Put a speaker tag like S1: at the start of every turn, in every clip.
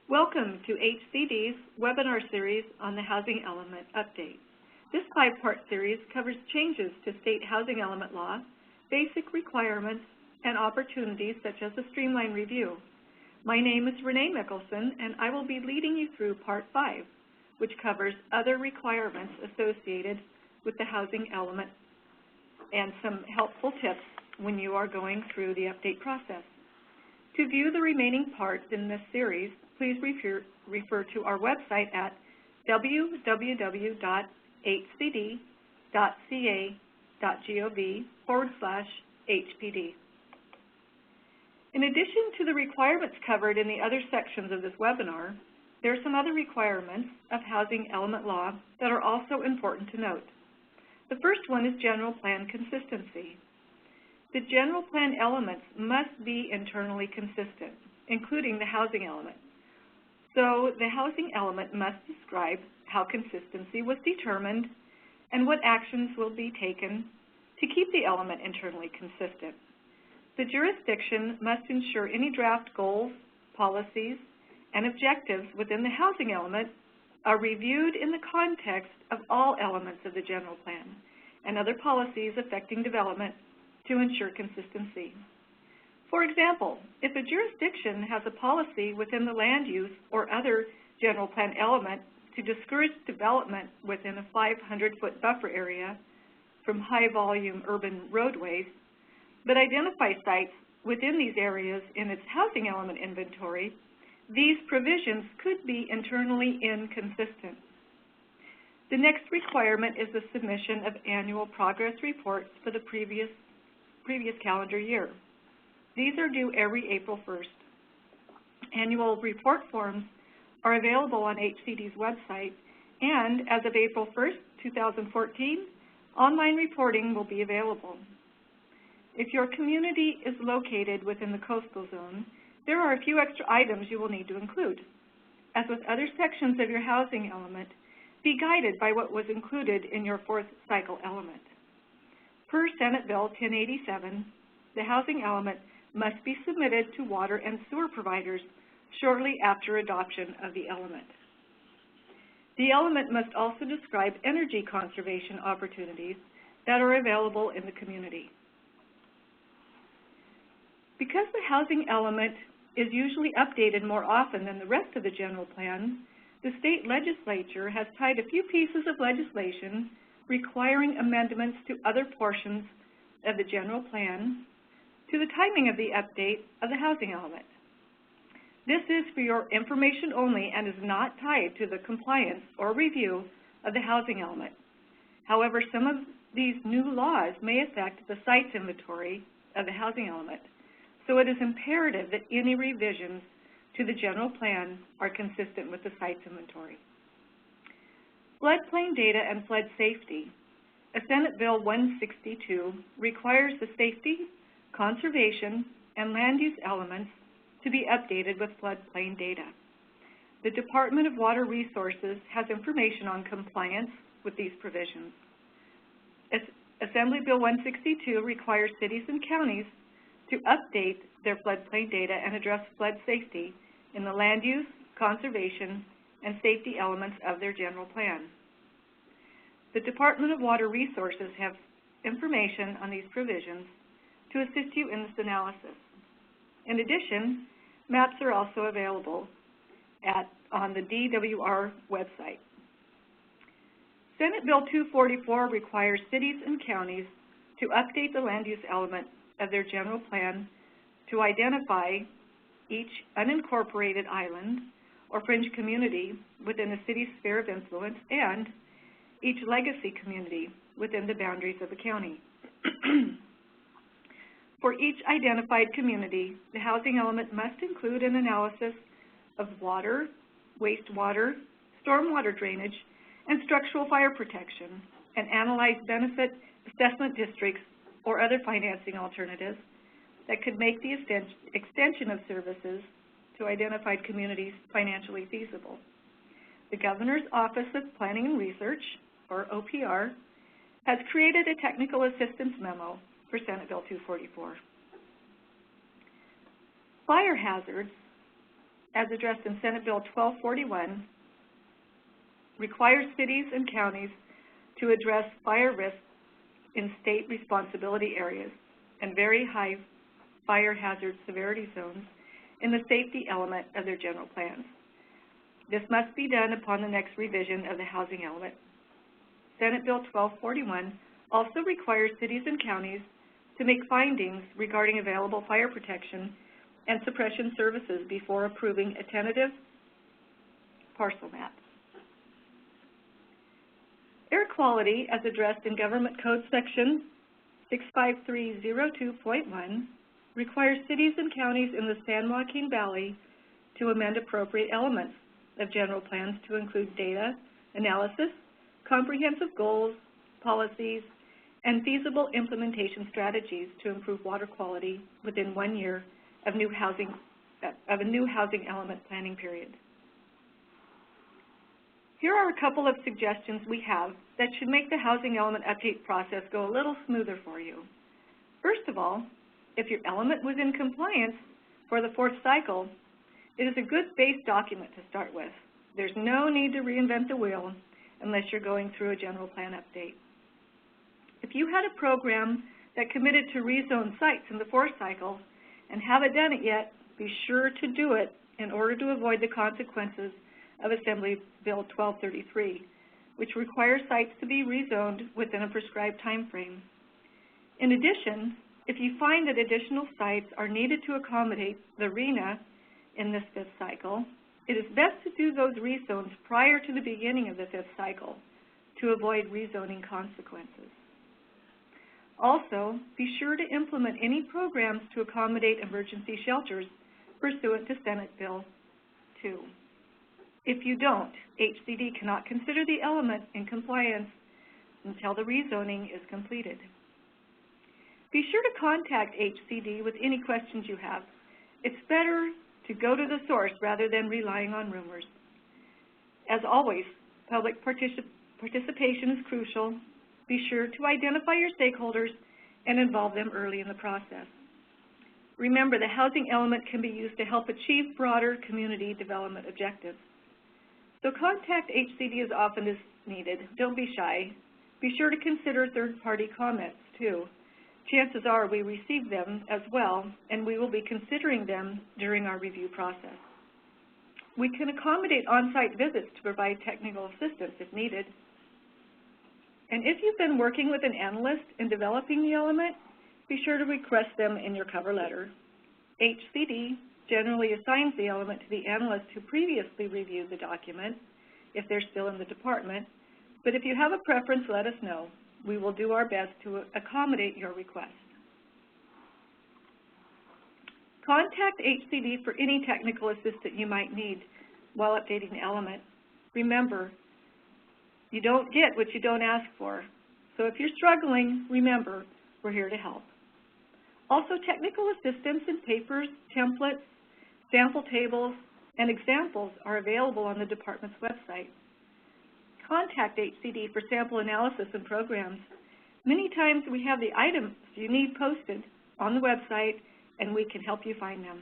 S1: Welcome to HCD's webinar series on the Housing Element Update. This 5-part series covers changes to state housing element law, basic requirements, and opportunities such as a streamline review. My name is Renee Mickelson, and I will be leading you through Part 5, which covers other requirements associated with the housing element and some helpful tips when you are going through the update process. To view the remaining parts in this series, please refer to our website at www.hcd.ca.gov/HPD. In addition to the requirements covered in the other sections of this webinar, there are some other requirements of housing element law that are also important to note. The first one is general plan consistency. The general plan elements must be internally consistent, including the housing element. So the housing element must describe how consistency was determined and what actions will be taken to keep the element internally consistent. The jurisdiction must ensure any draft goals, policies, and objectives within the housing element are reviewed in the context of all elements of the general plan and other policies affecting development to ensure consistency. For example, if a jurisdiction has a policy within the land use or other general plan element to discourage development within a 500-foot buffer area from high-volume urban roadways, but identify sites within these areas in its housing element inventory, these provisions could be internally inconsistent. The next requirement is the submission of annual progress reports for the previous calendar year. These are due every April 1st. Annual report forms are available on HCD's website, and as of April 1st, 2014, online reporting will be available. If your community is located within the coastal zone, there are a few extra items you will need to include. As with other sections of your housing element, be guided by what was included in your fourth cycle element. Per Senate Bill 1087, the housing element must be submitted to water and sewer providers shortly after adoption of the element. The element must also describe energy conservation opportunities that are available in the community. Because the housing element is usually updated more often than the rest of the general plan, the state legislature has tied a few pieces of legislation requiring amendments to other portions of the general plan to the timing of the update of the housing element. This is for your information only and is not tied to the compliance or review of the housing element. However, some of these new laws may affect the sites inventory of the housing element, so it is imperative that any revisions to the general plan are consistent with the sites inventory. Floodplain data and flood safety. A Senate Bill 162 requires the safety, conservation, and land use elements to be updated with floodplain data. The Department of Water Resources has information on compliance with these provisions. Assembly Bill 162 requires cities and counties to update their floodplain data and address flood safety in the land use, conservation, and safety elements of their general plan. The Department of Water Resources have information on these provisions to assist you in this analysis. In addition, maps are also available on the DWR website. Senate Bill 244 requires cities and counties to update the land use element of their general plan to identify each unincorporated island or fringe community within the city's sphere of influence and each legacy community within the boundaries of the county. For each identified community, the housing element must include an analysis of water, wastewater, stormwater drainage, and structural fire protection, and analyze benefit assessment districts or other financing alternatives that could make the extension of services to identified communities financially feasible. The Governor's Office of Planning and Research, or OPR, has created a technical assistance memo for Senate Bill 244. Fire hazards as addressed in Senate Bill 1241, requires cities and counties to address fire risks in state responsibility areas and very high fire hazard severity zones in the safety element of their general plans. This must be done upon the next revision of the housing element. Senate Bill 1241 also requires cities and counties to make findings regarding available fire protection and suppression services before approving a tentative parcel map. Air quality, as addressed in Government Code Section 65302.1, requires cities and counties in the San Joaquin Valley to amend appropriate elements of general plans to include data, analysis, comprehensive goals, policies, and feasible implementation strategies to improve water quality within 1 year of a new housing element planning period. Here are a couple of suggestions we have that should make the housing element update process go a little smoother for you. First of all, if your element was in compliance for the 4th cycle, it is a good base document to start with. There's no need to reinvent the wheel unless you're going through a general plan update. If you had a program that committed to rezone sites in the 4th cycle and haven't done it yet, be sure to do it in order to avoid the consequences of Assembly Bill 1233, which requires sites to be rezoned within a prescribed time frame. In addition, if you find that additional sites are needed to accommodate the RHNA in this 5th cycle, it is best to do those rezones prior to the beginning of the 5th cycle to avoid rezoning consequences. Also, be sure to implement any programs to accommodate emergency shelters pursuant to Senate Bill 2. If you don't, HCD cannot consider the element in compliance until the rezoning is completed. Be sure to contact HCD with any questions you have. It's better to go to the source rather than relying on rumors. As always, public participation is crucial. Be sure to identify your stakeholders and involve them early in the process. Remember, the housing element can be used to help achieve broader community development objectives. So contact HCD as often as needed. Don't be shy. Be sure to consider third-party comments, too. Chances are we receive them as well, and we will be considering them during our review process. We can accommodate on-site visits to provide technical assistance if needed. And if you've been working with an analyst in developing the element, be sure to request them in your cover letter. HCD generally assigns the element to the analyst who previously reviewed the document, if they're still in the department. But if you have a preference, let us know. We will do our best to accommodate your request. Contact HCD for any technical assistance you might need while updating the element. Remember, you don't get what you don't ask for. So if you're struggling, remember, we're here to help. Also, technical assistance in papers, templates, sample tables, and examples are available on the department's website. Contact HCD for sample analysis and programs. Many times we have the items you need posted on the website, and we can help you find them.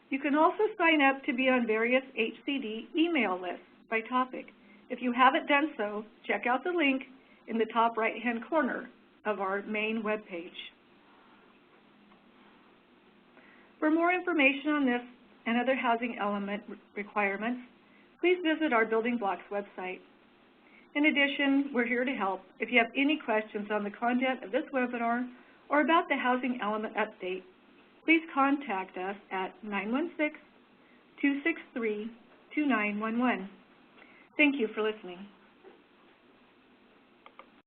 S1: You can also sign up to be on various HCD email lists by topic. If you haven't done so, check out the link in the top right-hand corner of our main web page. For more information on this and other housing element requirements, please visit our Building Blocks website. In addition, we're here to help. If you have any questions on the content of this webinar or about the housing element update, please contact us at 916-263-2911. Thank you for listening.